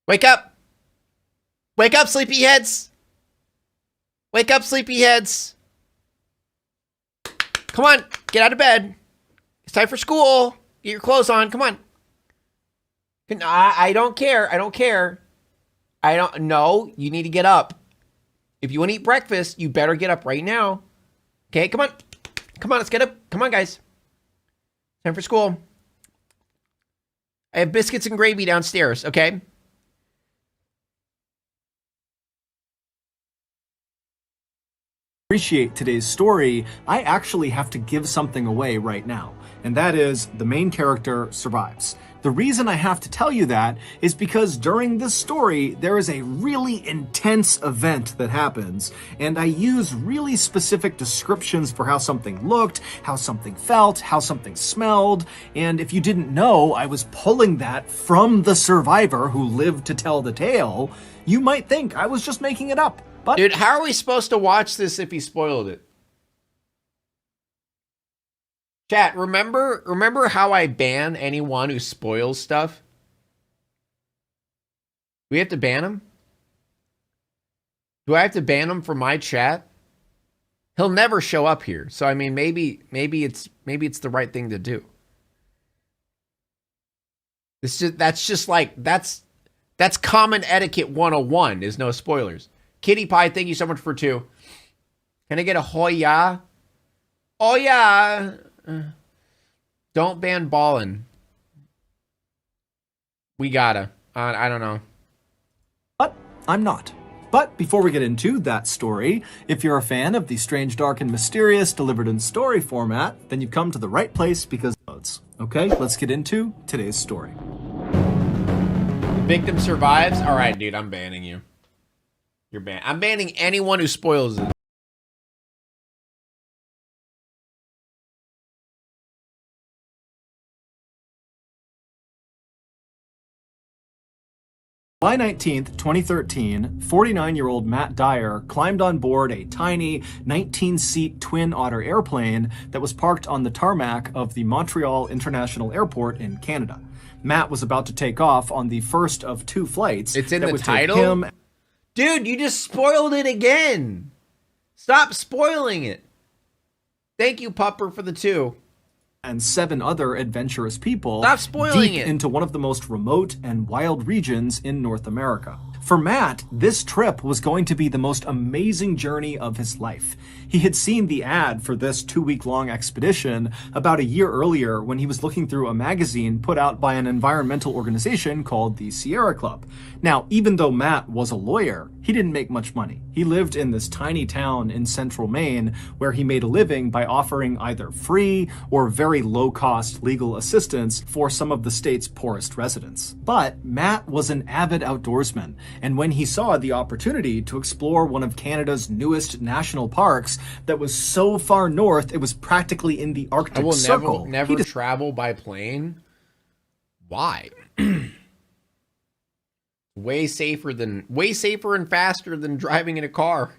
Wake up! Wake up, sleepyheads! Wake up, sleepyheads! Come on, get out of bed. It's time for school. Get your clothes on. Come on. I don't care. I don't care. No, you need to get up. If you want to eat breakfast, you better get up right now. Okay, come on. Come on, let's get up. Come on, guys. Time for school. I have biscuits and gravy downstairs, okay? Appreciate today's story, I actually have to give something away right now, and that is the main character survives. The reason I have to tell you that is because during this story, there is a really intense event that happens, and I use really specific descriptions for how something looked, how something felt, how something smelled, and if you didn't know, I was pulling that from the survivor who lived to tell the tale, you might think I was just making it up. But dude, how are we supposed to watch this if he spoiled it? Chat, remember how I ban anyone who spoils stuff? We have to ban him? Do I have to ban him from my chat? He'll never show up here. So I mean, maybe it's the right thing to do. That's common etiquette 101 is no spoilers. Kitty Pie, thank you so much for 2. Can I get a hoya? Oh yeah. Don't ban ballin'. We gotta. I don't know. But I'm not. But before we get into that story, if you're a fan of the strange, dark, and mysterious delivered in story format, then you've come to the right place because okay, let's get into today's story. The victim survives? Alright, dude, I'm banning you. You're banned. I'm banning anyone who spoils it. July 19th, 2013, 49-year-old Matt Dyer climbed on board a tiny 19-seat Twin Otter airplane that was parked on the tarmac of the Montreal International Airport in Canada. Matt was about to take off on the first of 2 flights. It's in the title? Dude, you just spoiled it again. Stop spoiling it. Thank you, Pupper, for the 2. And 7 other adventurous people stop spoiling deep it into one of the most remote and wild regions in North America. For Matt, this trip was going to be the most amazing journey of his life. He had seen the ad for this 2-week-long expedition about a year earlier when he was looking through a magazine put out by an environmental organization called the Sierra Club. Now, even though Matt was a lawyer, he didn't make much money. He lived in this tiny town in central Maine where he made a living by offering either free or very low-cost legal assistance for some of the state's poorest residents. But Matt was an avid outdoorsman, and when he saw the opportunity to explore one of Canada's newest national parks that was so far north it was practically in the Arctic Circle. I will never travel by plane. Why? way safer and faster than driving in a car.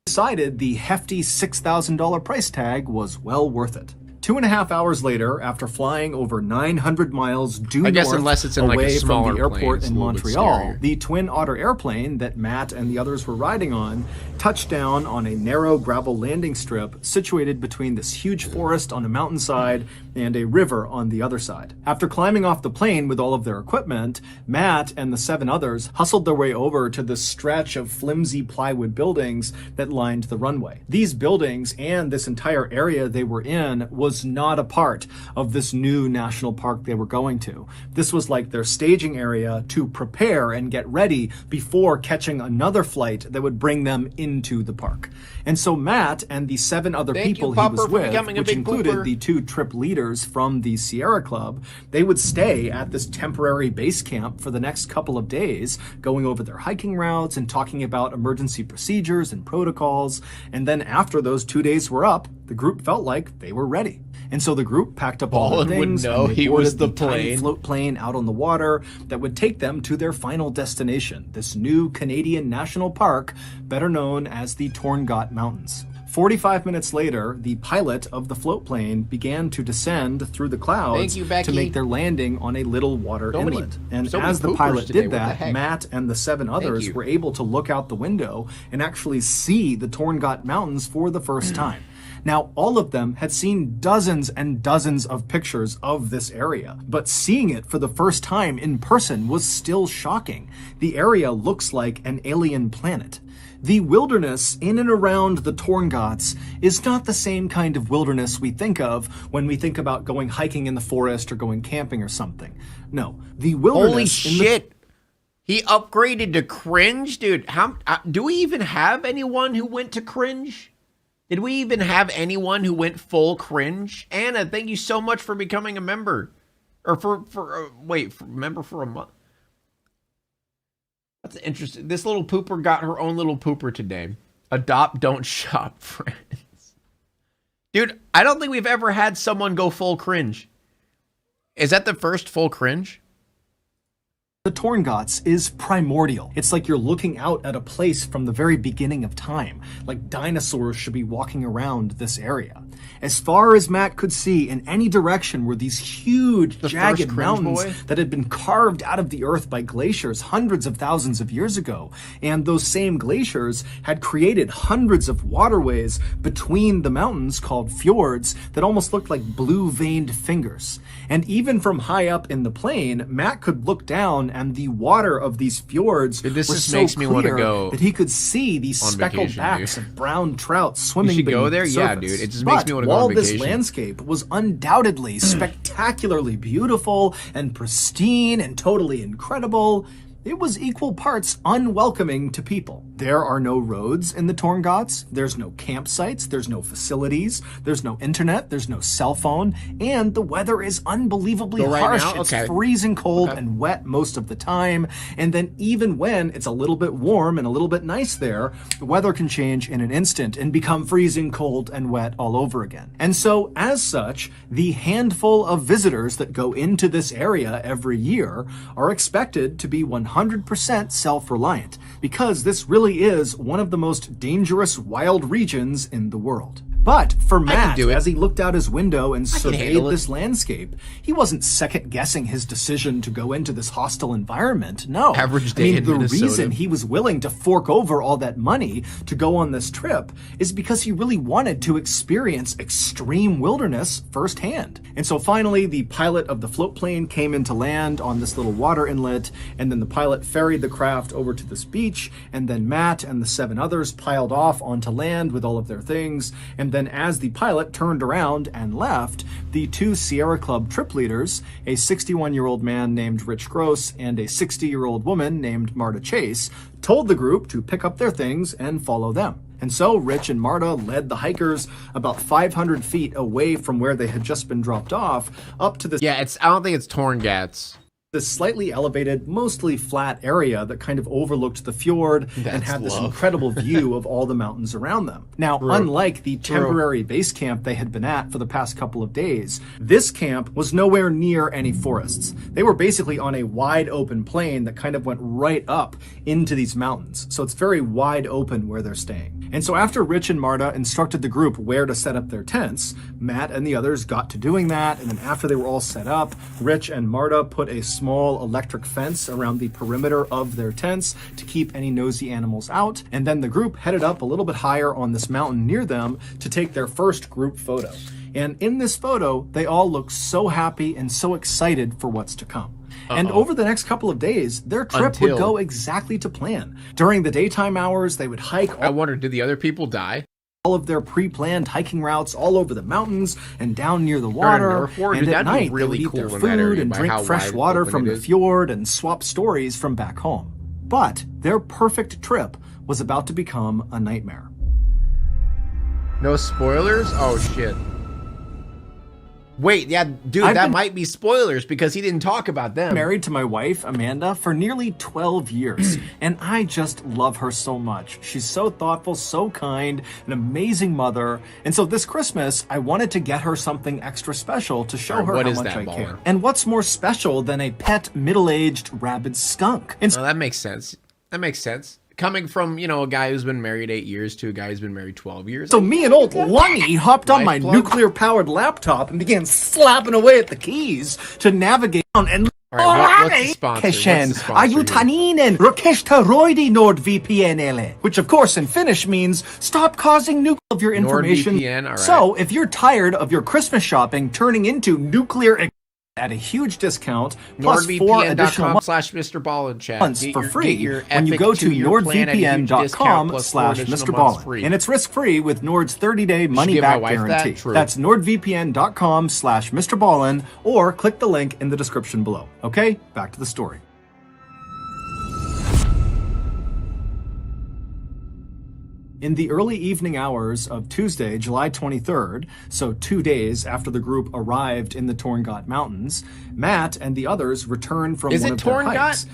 Decided the hefty $6,000 price tag was well worth it. 2.5 hours later, after flying over 900 miles due north unless it's in away like a from the airport plane, in Montreal, the Twin Otter airplane that Matt and the others were riding on touched down on a narrow gravel landing strip situated between this huge forest on a mountainside and a river on the other side. After climbing off the plane with all of their equipment, Matt and the 7 others hustled their way over to this stretch of flimsy plywood buildings that lined the runway. These buildings and this entire area they were in was not a part of this new national park they were going to. This was like their staging area to prepare and get ready before catching another flight that would bring them into the park. And so Matt and the 7 other people he was with, which included the 2 trip leaders from the Sierra Club, they would stay at this temporary base camp for the next couple of days, going over their hiking routes and talking about emergency procedures and protocols. And then after those 2 days were up, the group felt like they were ready. And so the group packed up all the things and they boarded the tiny float plane out on the water that would take them to their final destination, this new Canadian national park, better known as the Torngats Mountains. 45 minutes later, the pilot of the float plane began to descend through the clouds Thank you, Becky. to make their landing on a little water inlet. And so many as the poopers pilot today. did What the that, heck? Matt and the 7 others you. were able to look out the window and actually see the Torngat Mountains for the first time. Now, all of them had seen dozens and dozens of pictures of this area, but seeing it for the first time in person was still shocking. The area looks like an alien planet. The wilderness in and around the Torngats is not the same kind of wilderness we think of when we think about going hiking in the forest or going camping or something. No, the wilderness... Holy shit. He upgraded to cringe? Dude, how do we even have anyone who went to cringe? Did we even have anyone who went full cringe? Anna, thank you so much for becoming a member. Or member for a month. That's interesting. This little pooper got her own little pooper today. Adopt, don't shop, friends. Dude, I don't think we've ever had someone go full cringe. Is that the first full cringe? The Torngats is primordial. It's like you're looking out at a place from the very beginning of time, like dinosaurs should be walking around this area. As far as Matt could see, in any direction were these huge, jagged mountains that had been carved out of the earth by glaciers hundreds of thousands of years ago. And those same glaciers had created hundreds of waterways between the mountains called fjords that almost looked like blue-veined fingers. And even from high up in the plane, Matt could look down and the water of these fjords Dude, this was just so makes me want to clear go that he could see these on speckled vacation, backs dude. of brown trout swimming You should go beneath there? the Yeah, surface. dude. It just makes me want to go on While vacation. this landscape was undoubtedly spectacularly beautiful and pristine and totally incredible, it was equal parts unwelcoming to people. There are no roads in the Torngats, there's no campsites, there's no facilities, there's no internet, there's no cell phone, and the weather is unbelievably So right harsh. now? It's Okay. freezing cold and wet most of the time, and then even when it's a little bit warm and a little bit nice there, the weather can change in an instant and become freezing cold and wet all over again. And so, as such, the handful of visitors that go into this area every year are expected to be 100% self-reliant, because this really is one of the most dangerous wild regions in the world. But for Matt, as he looked out his window and surveyed this landscape, he wasn't second-guessing his decision to go into this hostile environment. No. Average day in the Minnesota. reason he was willing to fork over all that money to go on this trip is because he really wanted to experience extreme wilderness firsthand. And so finally, the pilot of the float plane came into land on this little water inlet, and then the pilot ferried the craft over to this beach, and then Matt and the 7 others piled off onto land with all of their things, and then as the pilot turned around and left, the 2 Sierra Club trip leaders, a 61-year-old man named Rich Gross and a 60-year-old woman named Marta Chase, told the group to pick up their things and follow them. And so Rich and Marta led the hikers about 500 feet away from where they had just been dropped off up to this... Yeah, I don't think it's Torngats. This slightly elevated, mostly flat area that kind of overlooked the fjord and had this incredible view of all the mountains around them. Now, unlike the temporary base camp they had been at for the past couple of days, this camp was nowhere near any forests. They were basically on a wide open plain that kind of went right up into these mountains. So it's very wide open where they're staying. And so after Rich and Marta instructed the group where to set up their tents, Matt and the others got to doing that. And then after they were all set up, Rich and Marta put a small electric fence around the perimeter of their tents to keep any nosy animals out. And then the group headed up a little bit higher on this mountain near them to take their first group photo. And in this photo, they all look so happy and so excited for what's to come. And over the next couple of days, their trip would go exactly to plan. During the daytime hours, they would hike. I wonder, did the other people die? All of their pre-planned hiking routes all over the mountains and down near the water. And at night, they would eat their food and drink fresh water from the fjord and swap stories from back home. But their perfect trip was about to become a nightmare. No spoilers? Oh, shit. Wait, yeah, dude, that might be spoilers because he didn't talk about them. Married to my wife, Amanda, for nearly 12 years, and I just love her so much. She's so thoughtful, so kind, an amazing mother, and so this Christmas, I wanted to get her something extra special to show her how much I care. And what's more special than a pet, middle-aged rabid skunk? Oh, that makes sense. That makes sense. coming from, you know, a guy who's been married 8 years to a guy who's been married 12 years. So me and old Lungy hopped on my Lifeblood? nuclear-powered laptop and began slapping away at the keys to navigate on and All right, what's the sponsor? What's the sponsor here? Ajutaninen Rokeshtaroidi NordVPN. Which of course in Finnish means stop causing nuclear of your information. NordVPN, all right. So if you're tired of your Christmas shopping turning into nuclear at a huge discount, plus 4 additional NordVPN.com/MrBallin chat. months for free when you go to NordVPN.com/MrBallin. And it's risk-free with Nord's 30-day money-back guarantee. That's NordVPN.com/MrBallin, or click the link in the description below. Okay, back to the story. In the early evening hours of Tuesday, July 23rd, so 2 days after the group arrived in the Torngat Mountains, Matt and the others returned from one of their hikes.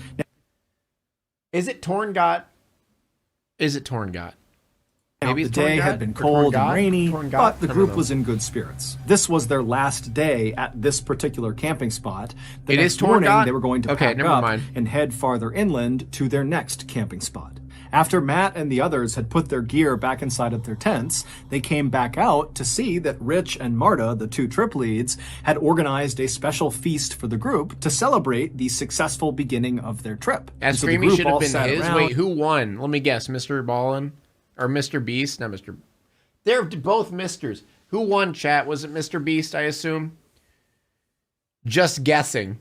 Is it Torngat? Is it Torngat? Maybe the day had been cold and rainy, but the group was in good spirits. This was their last day at this particular camping spot. The next morning, they were going to pack up and head farther inland to their next camping spot. After Matt and the others had put their gear back inside of their tents, they came back out to see that Rich and Marta, the 2 trip leads, had organized a special feast for the group to celebrate the successful beginning of their trip. As Creamy should have been his. Wait, who won? Let me guess, Mr. Ballin? Or Mr. Beast? Not Mr. They're both Misters. Who won, chat? Was it Mr. Beast, I assume? Just guessing.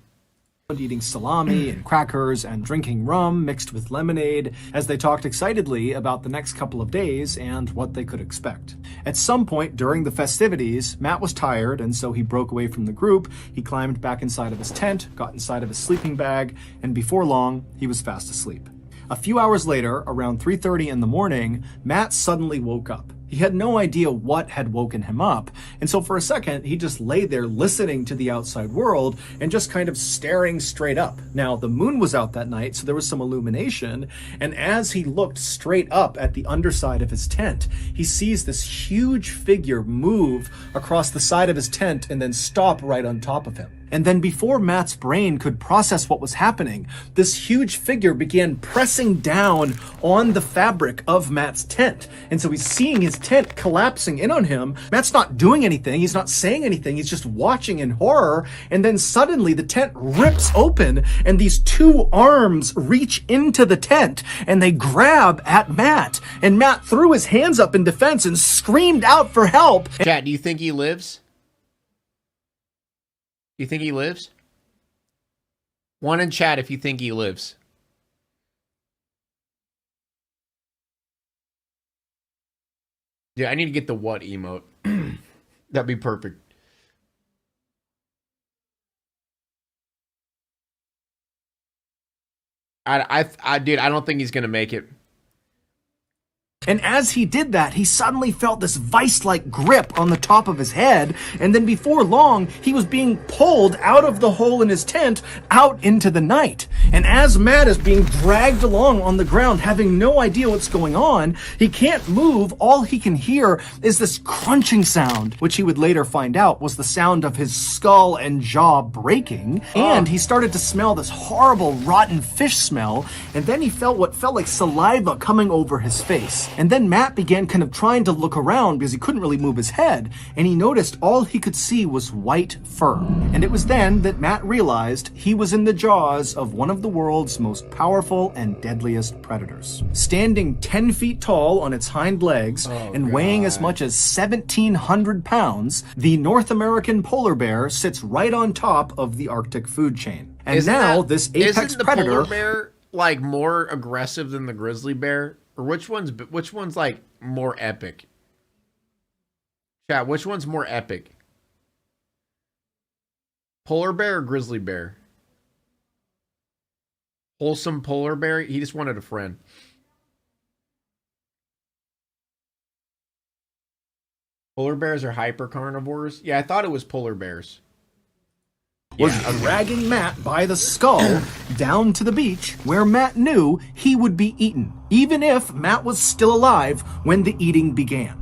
Eating salami and crackers and drinking rum mixed with lemonade as they talked excitedly about the next couple of days and what they could expect. At some point during the festivities, Matt was tired, and so he broke away from the group. He climbed back inside of his tent, got inside of his sleeping bag, and before long, he was fast asleep. A few hours later, around 3:30 in the morning, Matt suddenly woke up. He had no idea what had woken him up, and so for a second, he just lay there listening to the outside world and just kind of staring straight up. Now, the moon was out that night, so there was some illumination, and as he looked straight up at the underside of his tent, he sees this huge figure move across the side of his tent and then stop right on top of him. And then before Matt's brain could process what was happening, this huge figure began pressing down on the fabric of Matt's tent. And so he's seeing his tent collapsing in on him. Matt's not doing anything. He's not saying anything. He's just watching in horror. And then suddenly the tent rips open and these 2 arms reach into the tent and they grab at Matt. And Matt threw his hands up in defense and screamed out for help. Chat, do you think he lives? You think he lives? One in chat if you think he lives. Yeah, I need to get the what emote. That'd be perfect. Dude, I don't think he's gonna make it. And as he did that, he suddenly felt this vice-like grip on the top of his head, and then before long, he was being pulled out of the hole in his tent out into the night. And as Matt is being dragged along on the ground, having no idea what's going on, he can't move. All he can hear is this crunching sound, which he would later find out was the sound of his skull and jaw breaking. And he started to smell this horrible rotten fish smell, and then he felt what felt like saliva coming over his face. And then Matt began kind of trying to look around because he couldn't really move his head, and he noticed all he could see was white fur. And it was then that Matt realized he was in the jaws of one of the world's most powerful and deadliest predators. Standing 10 feet tall on its hind legs and weighing as much as 1,700 pounds, the North American polar bear sits right on top of the Arctic food chain. And this apex predator... Polar bear like more aggressive than the grizzly bear? Or which one's like more epic? Chat, which one's more epic? Polar bear or grizzly bear? Wholesome polar bear? He just wanted a friend. Polar bears are hyper carnivores? Yeah, I thought it was polar bears. Was dragging Matt by the skull down to the beach where Matt knew he would be eaten, even if Matt was still alive when the eating began.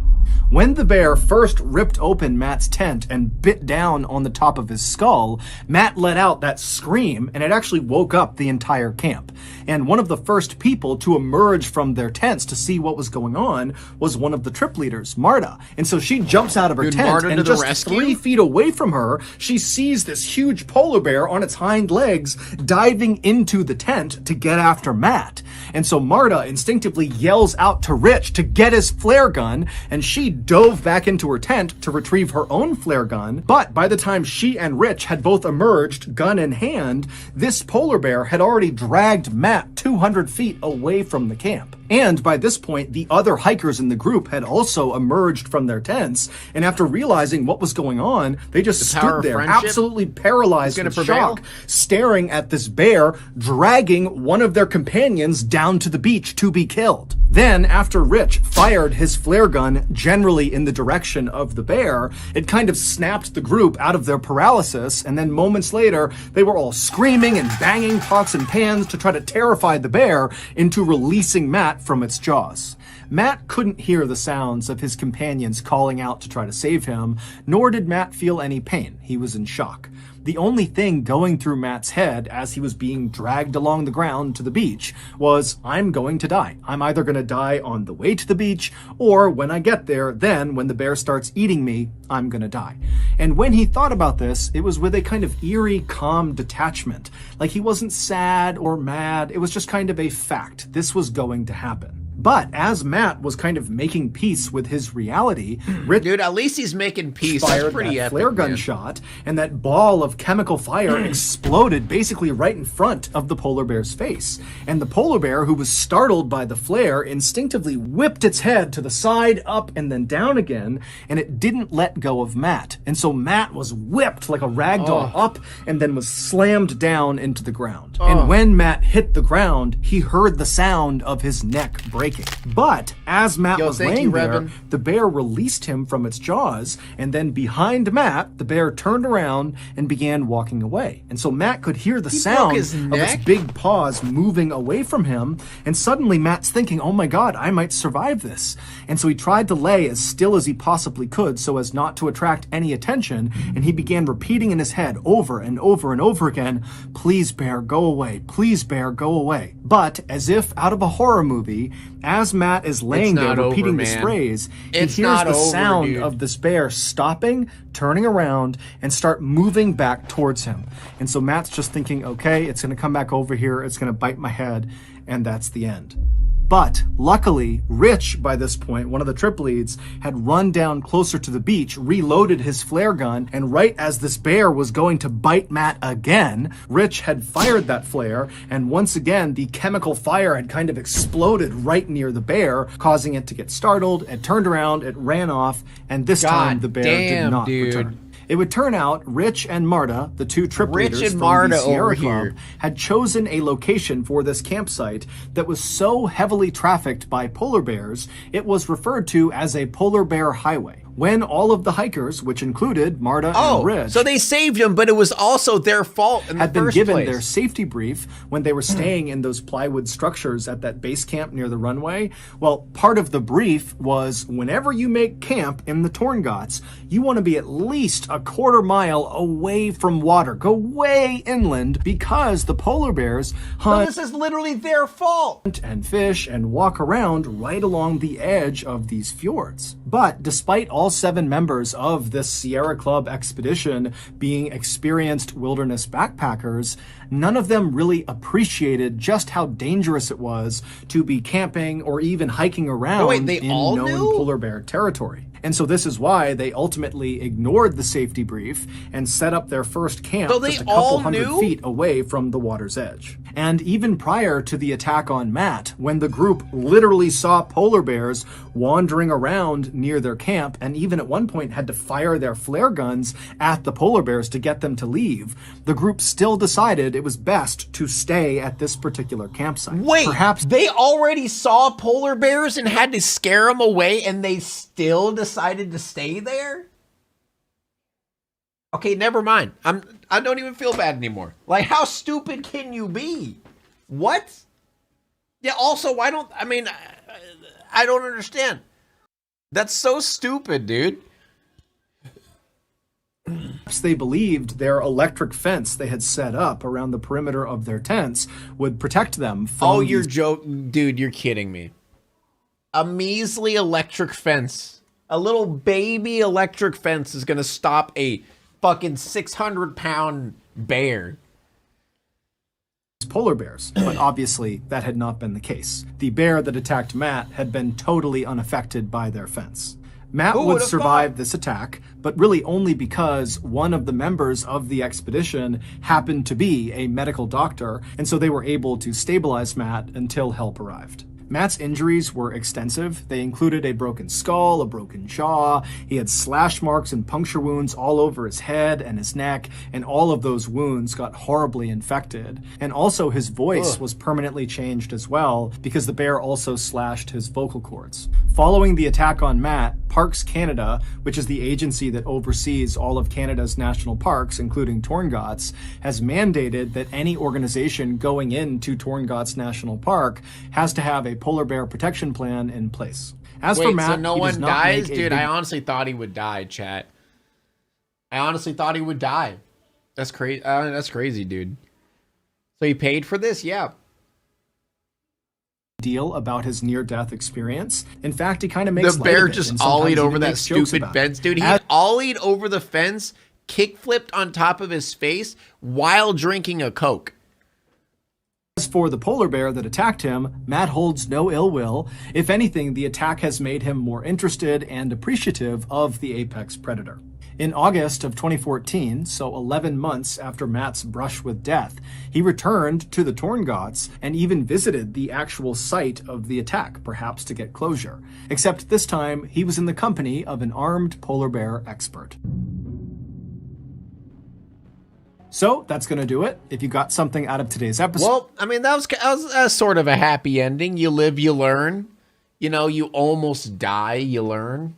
When the bear first ripped open Matt's tent and bit down on the top of his skull, Matt let out that scream, and it actually woke up the entire camp. And one of the first people to emerge from their tents to see what was going on was one of the trip leaders, Marta. And so she jumps out of her tent, Marta and to the just rescue? 3 feet away from her, she sees this huge polar bear on its hind legs diving into the tent to get after Matt. And so Marta instinctively yells out to Rich to get his flare gun, and she dove back into her tent to retrieve her own flare gun. But by the time she and Rich had both emerged, gun in hand, this polar bear had already dragged Matt 200 feet away from the camp. And by this point, the other hikers in the group had also emerged from their tents, and after realizing what was going on, they just power stood of there, friendship absolutely paralyzed gonna with prevail? shock, staring at this bear dragging one of their companions down to the beach to be killed. Then, after Rich fired his flare gun generally in the direction of the bear, it kind of snapped the group out of their paralysis, and then moments later, they were all screaming and banging pots and pans to try to terrify the bear into releasing Matt from its jaws. Matt couldn't hear the sounds of his companions calling out to try to save him, nor did Matt feel any pain. He was in shock. The only thing going through Matt's head as he was being dragged along the ground to the beach was, I'm going to die. I'm either going to die on the way to the beach, or when I get there, then when the bear starts eating me, I'm going to die. And when he thought about this, it was with a kind of eerie, calm detachment. Like he wasn't sad or mad. It was just kind of a fact. This was going to happen. But as Matt was kind of making peace with his reality, Rich Dude, at least he's making peace. That's fired pretty that epic, flare gun man. shot, and that ball of chemical fire exploded basically right in front of the polar bear's face. And the polar bear, who was startled by the flare, instinctively whipped its head to the side, up, and then down again, and it didn't let go of Matt. And so Matt was whipped like a rag doll up, and then was slammed down into the ground. And when Matt hit the ground, he heard the sound of his neck breaking. But as Matt was thank laying you, there, Revan. the bear released him from its jaws, and then behind Matt, the bear turned around and began walking away. And so Matt could hear the sound his of its neck? big paws moving away from him, and suddenly Matt's thinking, oh my god, I might survive this. And so he tried to lay as still as he possibly could so as not to attract any attention, and he began repeating in his head over and over and over again, please bear, go away, please bear, go away. But as if out of a horror movie, as Matt is laying there not over, repeating this man. phrase, It's he hears not the over, sound dude. of this bear stopping, turning around, and start moving back towards him. And so Matt's just thinking, okay, it's going to come back over here, it's going to bite my head, and that's the end. But luckily, Rich, by this point, one of the trip leads, had run down closer to the beach, reloaded his flare gun, and right as this bear was going to bite Matt again, Rich had fired that flare, and once again, the chemical fire had kind of exploded right near the bear, causing it to get startled. It turned around, it ran off, and this time the bear damn, did not dude. return. It would turn out Rich and Marta, the two trip Rich leaders and from Marta the Sierra over Club, here. had chosen a location for this campsite that was so heavily trafficked by polar bears, it was referred to as a polar bear highway. When all of the hikers, which included Marta and Rich, so they saved him, but it was also their fault in had the been first given place. their safety brief when they were staying in those plywood structures at that base camp near the runway. Well, part of the brief was whenever you make camp in the Torngats, you want to be at least a quarter mile away from water. Go way inland because the polar bears So hunt this is literally their fault. and fish and walk around right along the edge of these fjords. But despite all 7 members of this Sierra Club expedition being experienced wilderness backpackers, none of them really appreciated just how dangerous it was to be camping or even hiking around they in all known knew? polar bear territory. And so this is why they ultimately ignored the safety brief and set up their first camp So they just a couple all hundred knew? feet away from the water's edge. And even prior to the attack on Matt, when the group literally saw polar bears wandering around near their camp, and even at one point had to fire their flare guns at the polar bears to get them to leave, the group still decided it was best to stay at this particular campsite. Wait, Perhaps they already saw polar bears and had to scare them away, and they still decided to stay there? Okay, never mind. I don't even feel bad anymore. Like, how stupid can you be? What? Yeah, also, I don't understand. That's so stupid, dude. They believed their electric fence they had set up around the perimeter of their tents would protect them from Oh, you're joking. Dude, you're kidding me. A measly electric fence. A little baby electric fence is going to stop a fucking 600-pound bear. polar bears, but obviously that had not been the case. The bear that attacked Matt had been totally unaffected by their fence. Matt would survive this attack, but really only because one of the members of the expedition happened to be a medical doctor, and so they were able to stabilize Matt until help arrived. Matt's injuries were extensive. They included a broken skull, a broken jaw. He had slash marks and puncture wounds all over his head and his neck, and all of those wounds got horribly infected. And also his voice was permanently changed as well, because the bear also slashed his vocal cords. Following the attack on Matt, Parks Canada, which is the agency that oversees all of Canada's national parks, including Torngats, has mandated that any organization going into Torngats National Park has to have a polar bear protection plan in place. As for Matt, so no he does one not dies? make a Dude, big... I honestly thought he would die, chat. I honestly thought he would die. That's crazy. That's crazy, dude. So he paid for this? Yeah. Deal about his near-death experience. In fact, he kind of makes the bear just ollied over that makes jokes stupid about fence, it. dude. He ollied over the fence, kick-flipped on top of his face while drinking a Coke. As for the polar bear that attacked him, Matt holds no ill will. If anything, the attack has made him more interested and appreciative of the apex predator. In August of 2014, so 11 months after Matt's brush with death, he returned to the Torngats and even visited the actual site of the attack, perhaps to get closure. Except this time, he was in the company of an armed polar bear expert. So that's going to do it. If you got something out of today's episode... Well, I mean, that was sort of a happy ending. You live, you learn. You know, you almost die, you learn.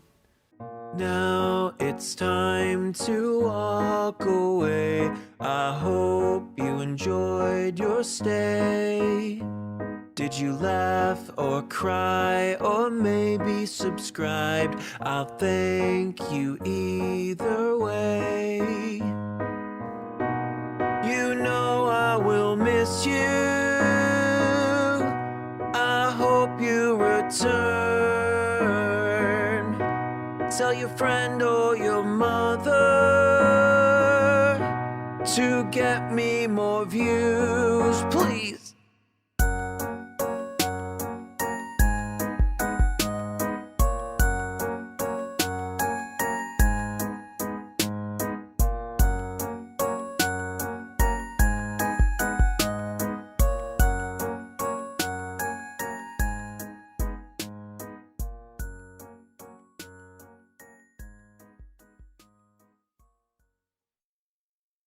Now it's time to walk away. I hope you enjoyed your stay. Did you laugh or cry or maybe subscribed? I'll thank you either way. You know I will miss you. I hope you return. Tell your friend or your mother to get me more views, please.